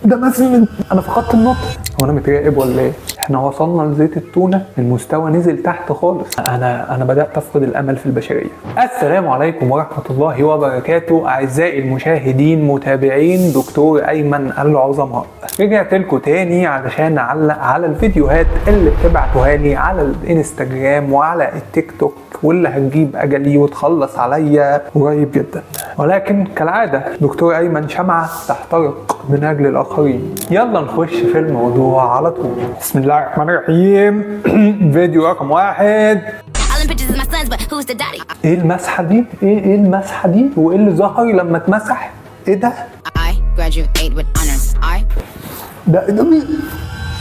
ده مثلا انا فقدت النطق. هو انا متراقب ولا ايه؟ احنا وصلنا لزيت التونه، المستوى نزل تحت خالص. انا بدات افقد الامل في البشريه. السلام عليكم ورحمه الله وبركاته اعزائي المشاهدين متابعين دكتور ايمن العظماء. رجعت لكم تاني علشان اعلق على الفيديوهات اللي بتبعتوها لي على الانستجرام وعلى التيك توك، واللي هتجيب اجلي وتخلص عليا قريب جدا. ولكن كالعاده دكتور ايمن شمعه تحترق من اجل الاخرين. يلا نخش في الموضوع على طول. بسم الله الرحمن الرحيم. فيديو رقم 1. ايه المسحه دي؟ ايه المسحه دي؟ وايه اللي ظهر لما اتمسح؟ ايه ده؟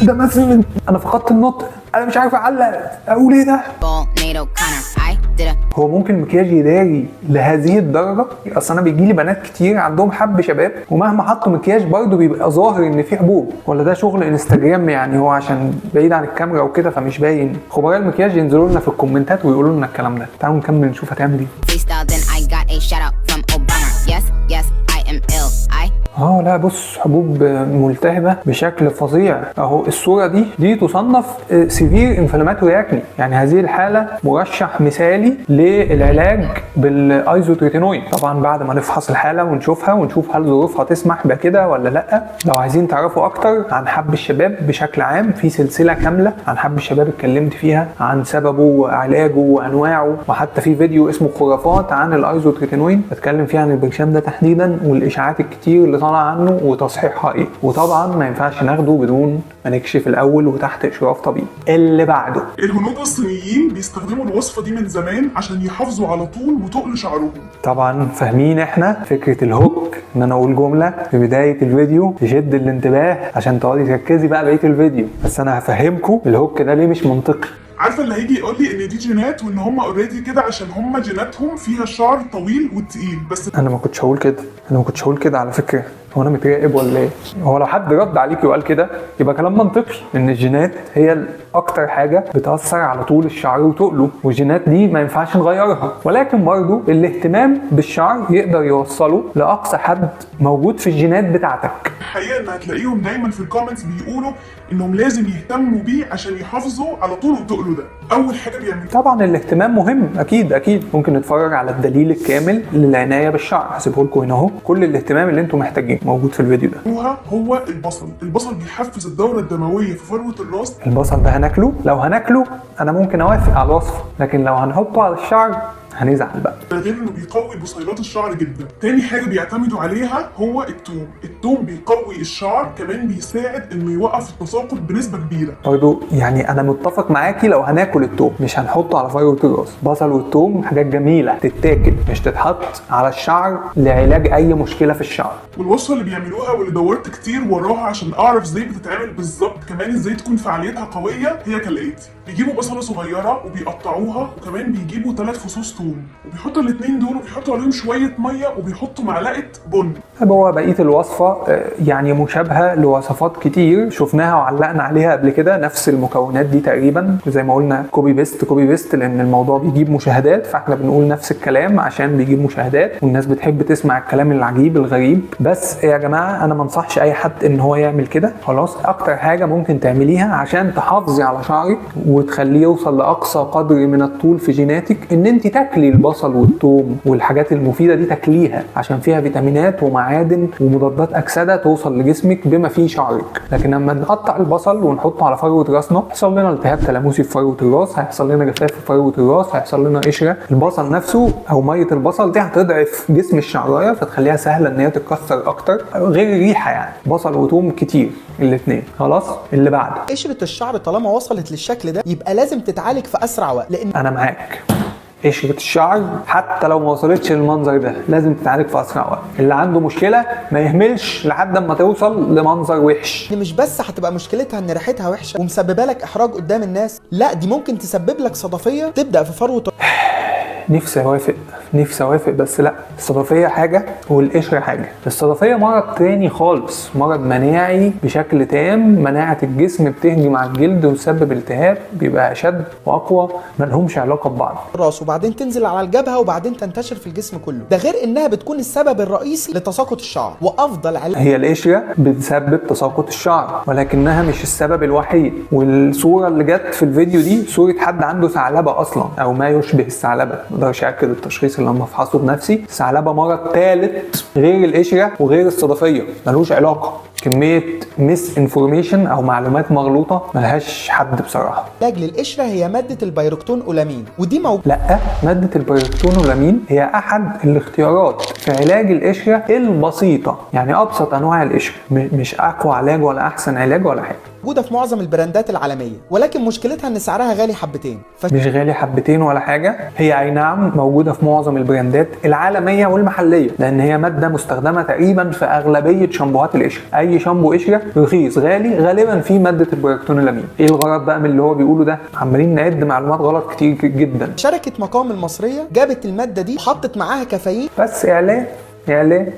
ده مثلا انا فقدت النطق، انا مش عارف اعلق اقول ايه ده. هو ممكن المكياج يداري لهذه الدرجه؟ اصل انا بيجي لي بنات كتير عندهم حب شباب ومهما حطوا مكياج برضه بيبقى ظاهر ان في حبوب، ولا ده شغل انستجرام يعني هو عشان بعيد عن الكاميرا وكده فمش باين؟ خبراء المكياج ينزلوا لنا في الكومنتات ويقولوا لنا الكلام ده. تعالوا نكمل نشوف هتعمل ايه. لا بص، حبوب ملتهبه بشكل فظيع اهو. الصوره دي تصنف سيفير انفلاماتوري اكني، يعني هذه الحاله مرشح مثالي للعلاج بالايزوتريتينوين. طبعا بعد ما نفحص الحاله ونشوفها ونشوف هل ظروفها تسمح بكده ولا لا. لو عايزين تعرفوا اكتر عن حب الشباب بشكل عام، في سلسله كامله عن حب الشباب اتكلمت فيها عن سببه وعلاجه وانواعه، وحتى في فيديو اسمه خرافات عن الايزوتريتينوين بتكلم فيه عن البرشام ده تحديدا والاشاعات الكتير اللي طالعه عنه وتصحيحها ايه. وطبعا ما ينفعش ناخده بدون ما نكشف الاول وتحت اشراف طبيب. اللي بعده، الهنود والصينيين بيستخدموا الوصفه دي من زمان عشان يحافظوا على طول وتقل شعرهم. طبعا فاهمين احنا فكره الهوك، ان انا اقول جمله في بدايه الفيديو تشد الانتباه عشان تقعدي تركزي بقى بقيه الفيديو. بس انا هفهمكم الهوك ده ليه مش منطقي. عارفه اللي هيجي يقول لي ان دي جينات وان هم اوريدي كده عشان هم جيناتهم فيها الشعر طويل وتقيل، بس انا ما كنتش هقول كده على فكره. هو انا متراقب ولا ايه؟ هو لو حد رد عليك وقال كده يبقى كلام منطقي، ان الجينات هي اكتر حاجه بتاثر على طول الشعر وتقله، والجينات دي ما ينفعش نغيرها. ولكن برضو الاهتمام بالشعر يقدر يوصله لاقصى حد موجود في الجينات بتاعتك. الحقيقه ان هتلاقيهم دايما في الكومنتس بيقولوا انهم لازم يهتموا بيه عشان يحافظوا على طول وتقله. ده اول حاجه بيعملوها. طبعا الاهتمام مهم، اكيد ممكن نتفرج على الدليل الكامل للعنايه بالشعر، هسيبه لكم هنا اهو. كل الاهتمام اللي انتم محتاجينه موجود في الفيديو ده. هو البصل بيحفز الدوره الدمويه في فروه الراس. البصل ده هناكله؟ لو هناكله انا ممكن اوافق على الوصفه، لكن لو هنحطه على الشعر هنزعل بقى. غير انه بيقوي بصيلات الشعر جدا. تاني حاجه بيعتمدوا عليها هو الثوم بيقوي الشعر، كمان بيساعد انه يوقف التساقط بنسبه كبيره. برضه يعني انا متفق معاكي لو هناكل الثوم، مش هنحطه على فروه الراس. بصل والثوم حاجات جميله تتاكل، مش تتحط على الشعر لعلاج اي مشكله في الشعر. والوصفه اللي بيعملوها واللي دورت كتير وراها عشان اعرف ازاي بتتعمل بالظبط، كمان ازاي تكون فعاليتها قويه، هي كالاتي: بيجيبوا بصله صغيره وبيقطعوها، وكمان بيجيبوا 3 فصوص ثوم وبيحطوا الاثنين دول وبيحطوا عليهم شويه ميه وبيحطوا معلقه بن. هو بقيه الوصفه يعني مشابهه لوصفات كتير شفناها وعلقنا عليها قبل كده، نفس المكونات دي تقريبا، زي ما قلنا كوبي بيست لان الموضوع بيجيب مشاهدات، فاحنا بنقول نفس الكلام عشان بيجيب مشاهدات والناس بتحب تسمع الكلام العجيب الغريب. بس يا جماعه انا ما انصحش اي حد ان هو يعمل كده. خلاص، اكتر حاجه ممكن تعمليها عشان تحافظي على شعرك وتخليه يوصل لاقصى قدر من الطول في جيناتك ان انت تاكلي البصل والثوم والحاجات المفيده دي، تاكليها عشان فيها فيتامينات ومعادن ومضادات اكسده توصل لجسمك بما فيه شعرك. لكن لما نقطع البصل ونحطه على فروه راسنا هيحصل لنا التهاب تلاموسي في فروه الراس، هيحصل لنا جفاف في فروه الراس، هيحصل لنا قشره. البصل نفسه او ميه البصل دي هتضعف جسم الشعرايه فتخليها سهله ان هي تتكسر اكتر، غير الريحه يعني. بصل وثوم كتير الاثنين. خلاص، اللي بعده، قشره الشعر طالما وصلت للشكل ده يبقى لازم تتعالج في اسرع وقت. لان انا معاك، قشرة الشعر حتى لو ما وصلتش للمنظر ده لازم تتعالج في اسرع وقت. اللي عنده مشكله ما يهملش لحد ما توصل لمنظر وحش. دي مش بس هتبقى مشكلتها ان ريحتها وحشه ومسببه لك احراج قدام الناس، لا دي ممكن تسبب لك صدفيه تبدا في فروه. نفسي اوافق نفسي اوافق بس لا، الصدفيه حاجه والقشره حاجه. الصدفيه مرض تاني خالص، مرض مناعي بشكل تام، مناعه الجسم بتهجم على الجلد وتسبب التهاب بيبقى اشد واقوى، مالهمش علاقه ببعض. الراس وبعدين تنزل على الجبهه وبعدين تنتشر في الجسم كله، ده غير انها بتكون السبب الرئيسي لتساقط الشعر. وافضل علاج هي القشره بتسبب تساقط الشعر ولكنها مش السبب الوحيد. والصوره اللي جت في الفيديو دي صوره حد عنده ثعلبه اصلا او ما يشبه الثعلبه، ما اقدرش اكد التشخيص اللي لما افحصه بنفسي. الثعلبه مرض ثالث غير القشره وغير الصدفيه، ملوش علاقه. كميه ميس انفورميشن او معلومات مغلوطه ملهاش حد بصراحه. للقشره هي ماده البيروكتون اولامين، ودي لا، ماده البيروكتون اولامين هي احد الاختيارات في علاج القشره البسيطه، يعني ابسط انواع القشره، مش اقوى علاج ولا احسن علاج ولا حاجه. موجوده في معظم البراندات العالميه، ولكن مشكلتها ان سعرها غالي حبتين. مش غالي حبتين ولا حاجه، هي اي نعم موجوده في معظم البراندات العالميه والمحليه، لان هي ماده مستخدمه تقريبا في اغلبيه شامبوهات القشره. اي شامبو قشره رخيص غالي غالبا فيه ماده البيروكتون الامين. ايه الغرض بقى من اللي هو بيقوله ده؟ عمالين نعد معلومات غلط كتير جدا. شركه مقام المصريه جابت الماده دي وحطت معاها كافيين. بس اعلان ليه؟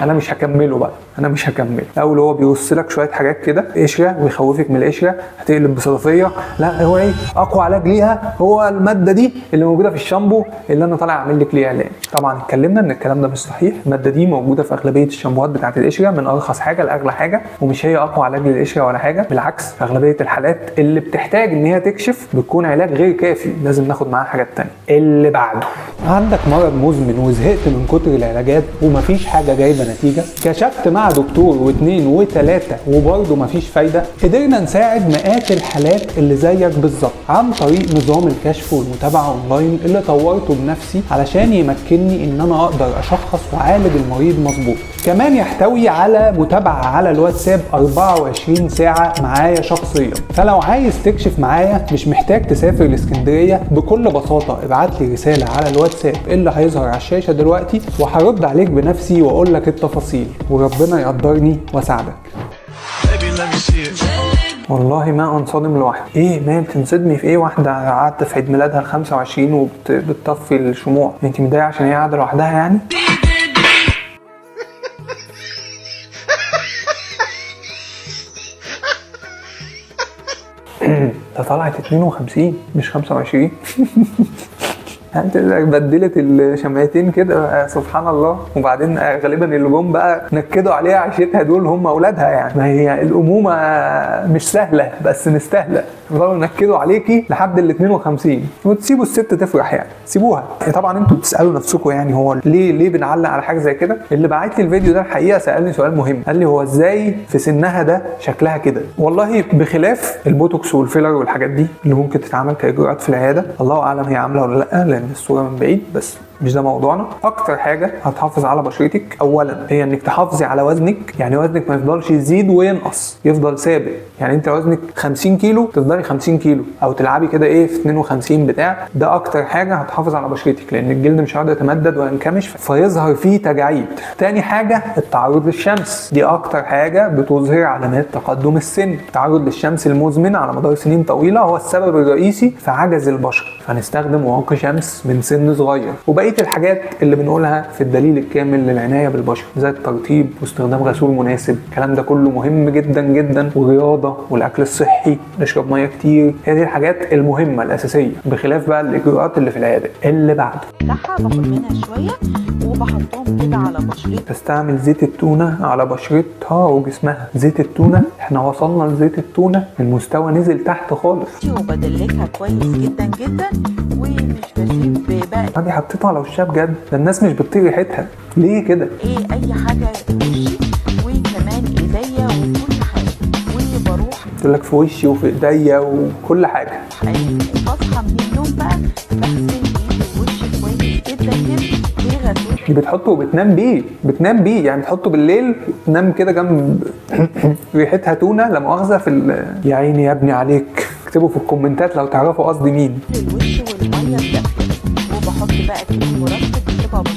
انا مش هكمله بقى، انا مش هكمل. اول هو بيرص لك شويه حاجات كده قشره ويخوفك من القشره هتقلب بصدفيه، لا هو ايه اقوى علاج ليها؟ هو الماده دي اللي موجوده في الشامبو اللي انا طالع اعمل لك ليه اعلان. طبعا اتكلمنا ان الكلام ده مش صحيح، الماده دي موجوده في اغلبيه الشامبوهات بتاعه القشره من ارخص حاجه لاغلى حاجه، ومش هي اقوى علاج للقشره ولا حاجه، بالعكس في اغلبيه الحالات اللي بتحتاج ان هي تكشف بتكون علاج غير كافي، لازم ناخد معاها حاجات ثانيه. اللي بعده، عندك مرض مزمن وزهقت من كتر العلاجات ومفيش حاجه جايبه نتيجه، كشفت مع دكتور واثنين وثلاثه وبرضه مفيش فايده. قدرنا نساعد مئات الحالات اللي زيك بالظبط عن طريق نظام الكشف والمتابعه اونلاين اللي طورته بنفسي علشان يمكنني ان انا اقدر اشخص واعالج المريض مظبوط. كمان يحتوي على متابعه على الواتساب 24 ساعه معايا شخصيا، فلو عايز تكشف معايا مش محتاج تسافر لاسكندريه، بكل بساطه ابعت لي رساله على الواتساب اللي هيظهر على الشاشه دلوقتي وهرد عليك بنفسي واقول لك التفاصيل، وربنا يقدرني واساعدك. والله ما انصدم لوحدي. ايه ما تنصدمي في ايه؟ واحده قعدت في عيد ميلادها ال 25 وبتطفي الشموع، انت متضايقه عشان هي قاعده لوحدها يعني؟ ده طلعت 52 مش 25. انت بدلت الشمعتين كده سبحان الله. وبعدين غالبا اللي جم بقى نكدوا عليها عيشتها دول هم اولادها، يعني ما هي الامومه مش سهله بس مستاهله، يفضلوا ينكدوا عليكي لحد ال 52 وتسيبوا الست تفرح، يعني سيبوها. طبعا انتوا بتسالوا نفسكم يعني هو ليه بنعلق على حاجه زي كده؟ اللي بعت لي الفيديو ده الحقيقه سالني سؤال مهم، قال لي هو ازاي في سنها ده شكلها كده؟ والله بخلاف البوتوكس والفيلر والحاجات دي اللي ممكن تتعمل كاجراءات في العياده، الله اعلم هي عامله ولا لا لان الصوره من بعيد، بس مش ده موضوعنا. اكتر حاجه هتحافظ على بشرتك اولا هي انك تحافظي على وزنك، يعني وزنك ما يفضلش يزيد وينقص، يفضل ثابت. يعني انت وزنك 50 كيلو تفضلي 50 كيلو او تلعبي كده ايه في 52 بتاع، ده اكتر حاجه هتحافظ على بشرتك لان الجلد مش هيقدر يتمدد وينكمش فيظهر فيه تجاعيد. تاني حاجه التعرض للشمس، دي اكتر حاجه بتظهر علامات تقدم السن. التعرض للشمس المزمن على مدار سنين طويله هو السبب الرئيسي في عجز البشر، فنستخدم واقي شمس من سن صغير. وبقيه الحاجات اللي بنقولها في الدليل الكامل للعنايه بالبشره زي الترطيب واستخدام غسول مناسب، الكلام ده كله مهم جدا جدا، والرياضه والاكل الصحي، نشرب ميه كتير، هي دي الحاجات المهمه الاساسيه، بخلاف بقى الاجراءات اللي في العياده. اللي بعده باخد منها شويه وبحطهم كده على بشرتي. تستعمل زيت التونه على بشرتها وجسمها. زيت التونه احنا وصلنا لزيت التونه المستوى نزل تحت خالص، وبدلكها كويس جدا جدا ومش بسيب بقى دي حطيتها على وشها بجد، ده الناس مش بتطيق ريحتها ليه كده؟ ايه اي حاجه في وشي وكمان ايديا وكل حاجه، وبروح قلت لك في وشي وفي ايديا وكل حاجه. بصحى من النوم بقى بغسل ايدي ووشي كويس جدا جدا بغسول. دي بتحطه وبتنام بيه يعني بتحطه بالليل تنام كده جنب ريحتها تونه لا مؤاخذه في يا عيني يا ابني عليك. اكتبوا في الكومنتات لو تعرفوا قصدي مين. الوش والميه الدافيه وبحط بقى كريم مرطب.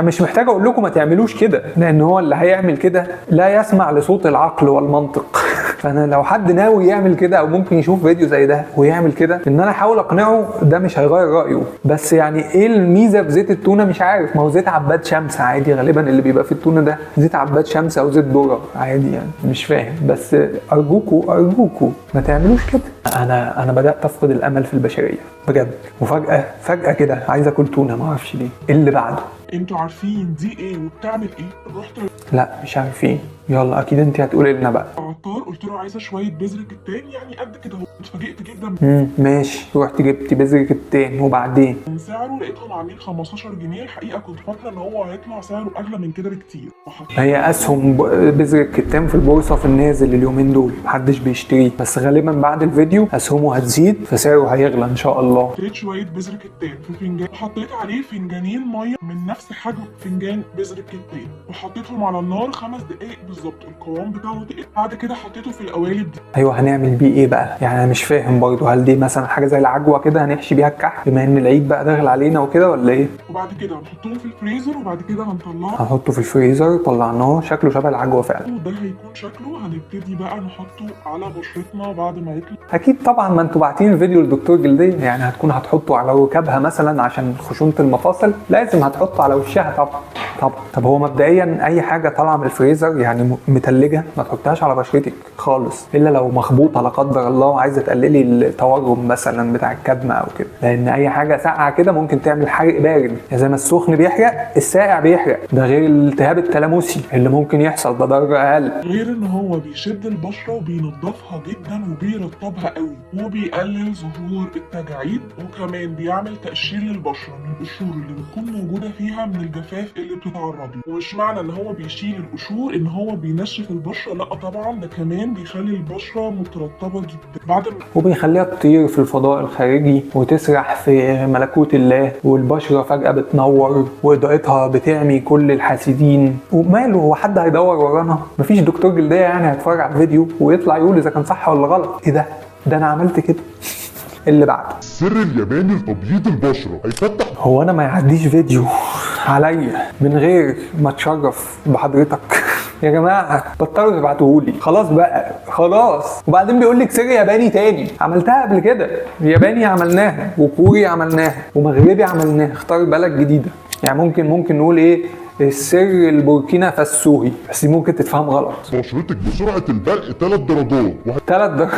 مش محتاج اقول لكم ما تعملوش كده، لان هو اللي هيعمل كده لا يسمع لصوت العقل والمنطق. فانا لو حد ناوي يعمل كده او ممكن يشوف فيديو زي ده ويعمل كده، ان انا احاول اقنعه ده مش هيغير رايه. بس يعني ايه الميزه في زيت التونه؟ مش عارف، ما هو زيت عباد شمس عادي، غالبا اللي بيبقى في التونه ده زيت عباد شمس او زيت ذره عادي يعني، مش فاهم. بس ارجوكوا ما تعملوش كده. انا بدات افقد الامل في البشريه بجد، وفجاه كده عايز اكل تونه، ما اعرفش ليه. اللي بعده، انتوا عارفين دي ايه وبتعمل ايه؟ رحت لا مش عارفين. يلا اكيد انت هتقولي لنا بقى. العطار قلت له عايزه شويه بذر كتان يعني قد كده اهو. اتفاجئت جدا ماشي. رحت جبت بذر كتان وبعدين؟ من سعره لقيتهم عاملين 15 جنيه. الحقيقه كنت فاكره ان هو هيطلع سعره اغلى من كده بكتير. هي اسهم بذر الكتان في البورصه في النازل اليومين دول، محدش بيشتريه، بس غالبا بعد الفيديو اسهمه هتزيد فسعره هيغلى ان شاء الله. اشتريت شويه بذر كتان في فنجان، وحطيت عليه فنجانين ميه من نفس حجم فنجان بذر الكتان، وحطيتهم على النار 5 دقائق بالظبط. القوام بتاعه تقل. بعد كده حطيته في القوالب دي. ايوه، هنعمل بيه ايه بقى؟ يعني انا مش فاهم برضه، هل دي مثلا حاجه زي العجوه كده هنحشي بيها الكحك بما ان العيد بقى داخل علينا وكده، ولا ايه؟ وبعد كده هنحطهم في الفريزر، وبعد كده هنطلعه. هنحطه في الفريزر. طلعناه، شكله شبه العجوه فعلا. وده هيكون شكله. هنبتدي بقى نحطه على بشرتنا بعد ما يطلع. اكيد طبعا، ما انتوا باعتين الفيديو للدكتور جلديه، يعني هتكون هتحطه على ركابها مثلا عشان خشونه المفاصل، لازم هتحطه على وشها طبعا. طب هو مبدئيا اي حاجه طالعه من الفريزر يعني متلجه ما تحطهاش على بشرتك خالص، الا لو مخبوطه لا قدر الله وعايزه تقللي التورم مثلا بتاع الكدمه او كده، لان اي حاجه ساقعه كده ممكن تعمل حرق بارد. يعني زي ما السخن بيحرق الساقع بيحرق، ده غير الالتهاب التلاموسي اللي ممكن يحصل بدرجه اقل. غير ان هو بيشد البشره وبينضفها جدا وبيرطبها قوي، وبيقلل ظهور التجاعيد، وكمان بيعمل تقشير للبشره من القشور اللي بتكون موجوده فيها من الجفاف اللي بتتعرض له. ومش معنى ان هو بيشيل القشور ان هو بينشف البشره، لا طبعا، ده كمان بيخلي البشره مترطبه جدا بعد ما وبيخليها تطير في الفضاء الخارجي وتسرح في ملكوت الله، والبشره فجاه بتنور واضاءتها بتعمي كل الحاسدين. وماله، هو حد هيدور ورانا؟ مفيش دكتور جلديه يعني هيتفرج على الفيديو ويطلع يقول اذا كان صح ولا غلط. ايه ده انا عملت كده. اللي بعده، السر الياباني لتبييض البشره هيفتح. هو انا ما يعديش فيديو عليا من غير ما اتشرف بحضرتك؟ يا جماعه بطلوا تبعتوهولي خلاص بقى، خلاص. وبعدين بيقول لك سر ياباني تاني، عملتها قبل كده. ياباني عملناها، وكوري عملناها، ومغربي عملناها. اختار بلد جديده. يعني ممكن نقول ايه؟ السر البوركينا فاسوهي، بس دي ممكن تتفهم غلط. بشرتك بسرعه البرق 3 درجات 3 درجات.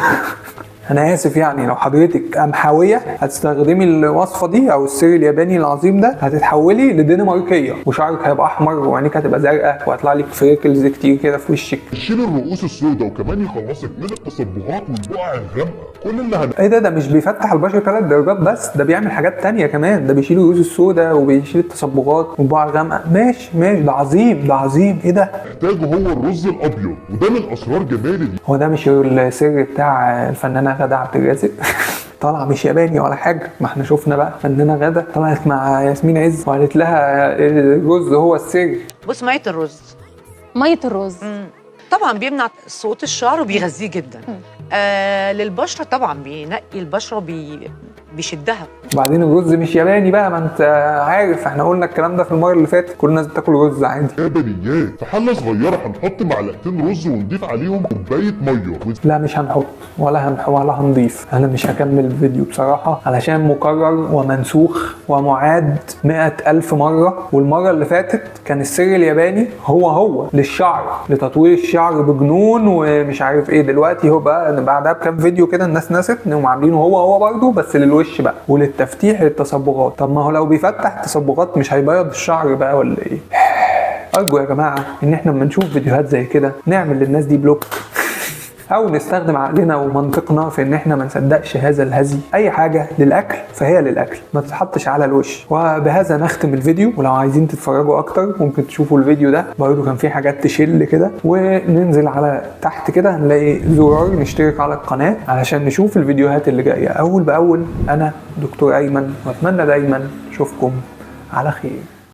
انا اسف يعني، لو حضرتك قمحاويه هتستخدمي الوصفه دي او السر الياباني العظيم ده، هتتحولي لدنماركيه، وشعرك هيبقى احمر وعينيك هتبقى زرقاء وهيطلع لك فريكلز كتير كده في وشك. يشيل الرؤوس السوداء وكمان يخلصك من التصبغات والبقع الغامقه. كل اللي ايه ده مش بيفتح البشره 3 درجات بس، ده بيعمل حاجات تانية كمان. ده بيشيل الرؤوس السوداء وبيشيل التصبغات والبقع الغامقه. ماشي ده عظيم. ايه ده؟ محتاجه هو الرز الابيض، وده من اسرار جمال. هو ده مش السر بتاع الفنانه غادة عبد الرازق؟ طالعه مش ياباني ولا حاجه. ما احنا شفنا بقى فنانه غادة طلعت مع ياسمين عز وقالت لها الرز هو السر. بص، ميه الرز طبعا بيمنع صوت الشعر وبيغذيه جدا. للبشره طبعا بينقي البشره بيشدها. وبعدين الرز مش ياباني بقى، ما انت عارف احنا قلنا الكلام ده في المره اللي فاتت، كل الناس بتاكل رز عادي. يابانيات. في حله صغيره هنحط معلقتين رز ونضيف عليهم كوبايه ميه. لا مش هنحط ولا هنضيف. انا مش هكمل الفيديو بصراحه علشان مكرر ومنسوخ ومعاد 100,000 مره. والمره اللي فاتت كان السر الياباني هو للشعر، لتطوير الشعر بجنون ومش عارف ايه. دلوقتي هو بقى بعدها بكام فيديو كده الناس نست انهم عاملينه هو برضه، بس للوش بقى وللتفتيح للتصبغات. طب ما هو لو بيفتح التصبغات مش هيبيض الشعر بقى ولا ايه؟ ارجو يا جماعه ان احنا لما نشوف فيديوهات زي كده نعمل للناس دي بلوك، او نستخدم عقلنا ومنطقنا في ان احنا ما نصدقش هذا الهزي. اي حاجه للاكل فهي للاكل، ما تتحطش على الوش. وبهذا نختم الفيديو. ولو عايزين تتفرجوا اكتر ممكن تشوفوا الفيديو ده برضو، كان فيه حاجات تشل كده. وننزل على تحت كده هنلاقي زرار نشترك على القناه علشان نشوف الفيديوهات اللي جايه اول باول. انا دكتور ايمن، واتمنى دايما اشوفكم على خير.